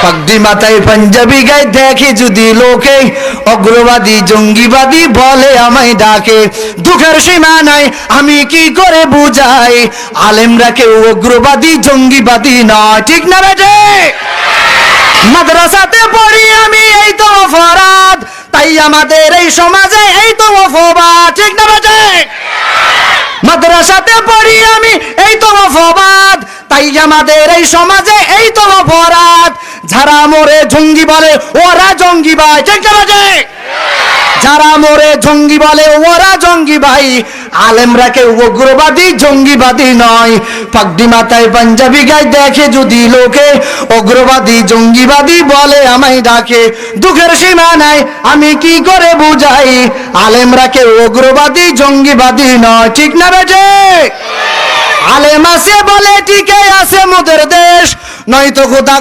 পাগড়ি মাথায় পাঞ্জাবি গায়ে দেখে যদি লোকে, অগ্রবাদী জঙ্গিবাদী বলে আমায় ডাকে। দুঃখের সীমা নাই আমি কি করে বুঝাই, আলেমরা কেউ অগ্রবাদী জঙ্গিবাদী নয়, ঠিক না বেটে? মাদ্রাসাতে পড়ি আমি এই তো অপরাধ, তাই আমাদের এই সমাজে এই তো অপবাদ, ঠিক না বেটে? মাদ্রাসাতে পড়ি আমি এই তো অপবাদ, তাই আমাদের এই সমাজে এই তো অপরাধ। যারা মোরে জঙ্গি বলে ওরা জঙ্গি ভাই, ঠিক না বেটে? যারা মোরে জঙ্গি বলে ওরা জঙ্গি ভাই, আলেমরা কেউ উগ্রবাদী জঙ্গিবাদী নয়। পাগড়ি মাথায় পাঞ্জাবি গায়ে দেখে যদি লোকে, উগ্রবাদী জঙ্গিবাদী বলে আমায় ডাকে। দুঃখের সীমা নাই আমি কি করে বুঝাই, আলেমরা কেউ উগ্রবাদী জঙ্গিবাদী নয়, ঠিক না বেটে? আলেম আছে বলে টিকে আছে মোদের দেশ, নয়তো কোথা